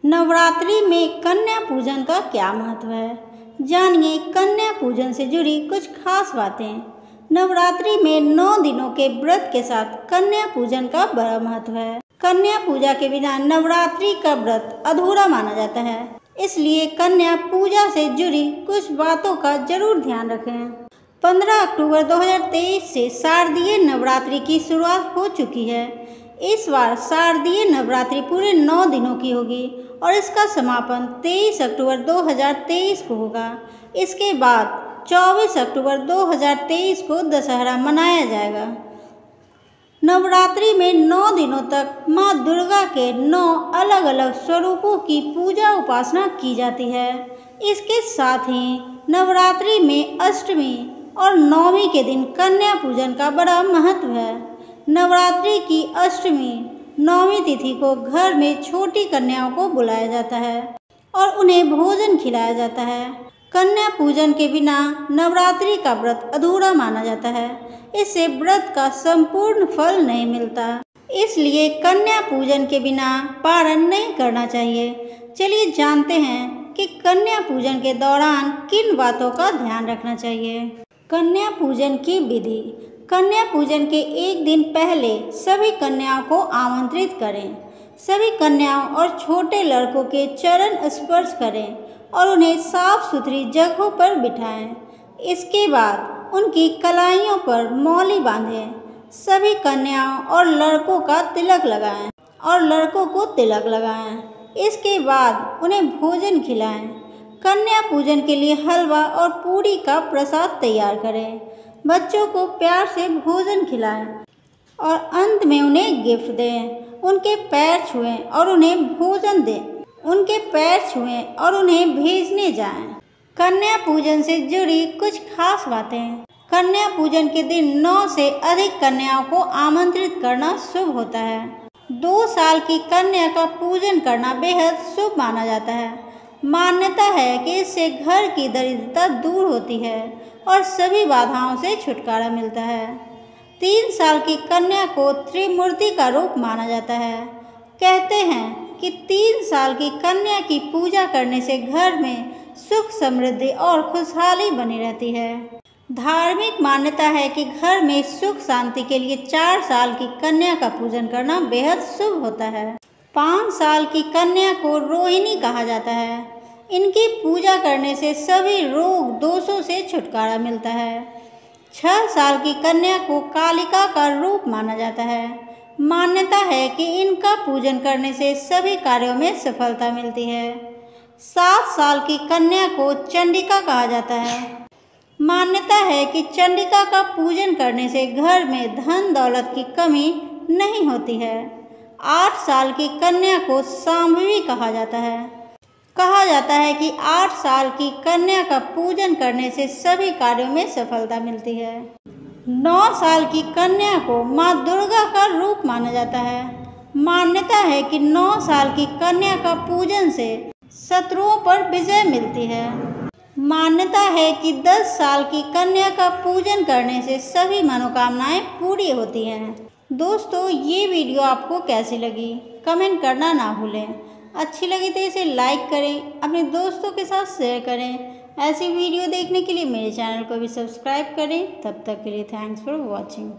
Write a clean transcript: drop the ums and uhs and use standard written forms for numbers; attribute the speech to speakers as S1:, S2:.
S1: नवरात्रि में कन्या पूजन का क्या महत्व है, जानिए कन्या पूजन से जुड़ी कुछ खास बातें। नवरात्रि में 9 दिनों के व्रत के साथ कन्या पूजन का बड़ा महत्व है। कन्या पूजा के बिना नवरात्रि का व्रत अधूरा माना जाता है, इसलिए कन्या पूजा से जुड़ी कुछ बातों का जरूर ध्यान रखें। 15 अक्टूबर 2023 से शारदीय नवरात्रि की शुरुआत हो चुकी है। इस बार शारदीय नवरात्रि पूरे 9 दिनों की होगी और इसका समापन 23 अक्टूबर 2023 को होगा। इसके बाद 24 अक्टूबर 2023 को दशहरा मनाया जाएगा। नवरात्रि में 9 दिनों तक माँ दुर्गा के 9 अलग अलग स्वरूपों की पूजा उपासना की जाती है। इसके साथ ही नवरात्रि में अष्टमी और नवमी के दिन कन्या पूजन का बड़ा महत्व है। नवरात्रि की अष्टमी नवमी तिथि को घर में छोटी कन्याओं को बुलाया जाता है और उन्हें भोजन खिलाया जाता है। कन्या पूजन के बिना नवरात्रि का व्रत अधूरा माना जाता है। इससे व्रत का संपूर्ण फल नहीं मिलता, इसलिए कन्या पूजन के बिना पारण नहीं करना चाहिए। चलिए जानते हैं कि कन्या पूजन के दौरान किन बातों का ध्यान रखना चाहिए। कन्या पूजन की विधि। कन्या पूजन के एक दिन पहले सभी कन्याओं को आमंत्रित करें। सभी कन्याओं और छोटे लड़कों के चरण स्पर्श करें और उन्हें साफ सुथरी जगहों पर बिठाएं। इसके बाद उनकी कलाइयों पर मौली बांधें। सभी कन्याओं और लड़कों का तिलक लगाएं और लड़कों को तिलक लगाएं। इसके बाद उन्हें भोजन खिलाएं। कन्या पूजन के लिए हलवा और पूरी का प्रसाद तैयार करें। बच्चों को प्यार से भोजन खिलाएं और अंत में उन्हें गिफ्ट दें। उनके पैर छुएं और उन्हें भोजन दें। उनके पैर छुएं और उन्हें भेजने जाएं। कन्या पूजन से जुड़ी कुछ खास बातें। कन्या पूजन के दिन 9 से अधिक कन्याओं को आमंत्रित करना शुभ होता है। 2 साल की कन्या का पूजन करना बेहद शुभ माना जाता है। मान्यता है कि इससे घर की दरिद्रता दूर होती है और सभी बाधाओं से छुटकारा मिलता है। 3 साल की कन्या को त्रिमूर्ति का रूप माना जाता है। कहते हैं कि 3 साल की कन्या की पूजा करने से घर में सुख समृद्धि और खुशहाली बनी रहती है। धार्मिक मान्यता है कि घर में सुख शांति के लिए 4 साल की कन्या का पूजन करना बेहद शुभ होता है। 5 साल की कन्या को रोहिणी कहा जाता है। इनकी पूजा करने से सभी रोग दोषों से छुटकारा मिलता है। 6 साल की कन्या को कालिका का रूप माना जाता है। मान्यता है कि इनका पूजन करने से सभी कार्यों में सफलता मिलती है। 7 साल की कन्या को चंडिका कहा जाता है। मान्यता है कि चंडिका का पूजन करने से घर में धन दौलत की कमी नहीं होती है। 8 साल की कन्या को शांभवी कहा जाता है। कहा जाता है कि 8 साल की कन्या का पूजन करने से सभी कार्यों में सफलता मिलती है। 9 साल की कन्या को माँ दुर्गा का रूप माना जाता है। मान्यता है कि 9 साल की कन्या का पूजन से शत्रुओं पर विजय मिलती है। मान्यता है कि 10 साल की कन्या का पूजन करने से सभी मनोकामनाएं पूरी होती हैं। दोस्तों, ये वीडियो आपको कैसी लगी कमेंट करना ना भूलें। अच्छी लगी तो इसे लाइक करें, अपने दोस्तों के साथ शेयर करें। ऐसी वीडियो देखने के लिए मेरे चैनल को भी सब्सक्राइब करें। तब तक के लिए थैंक्स फॉर वॉचिंग।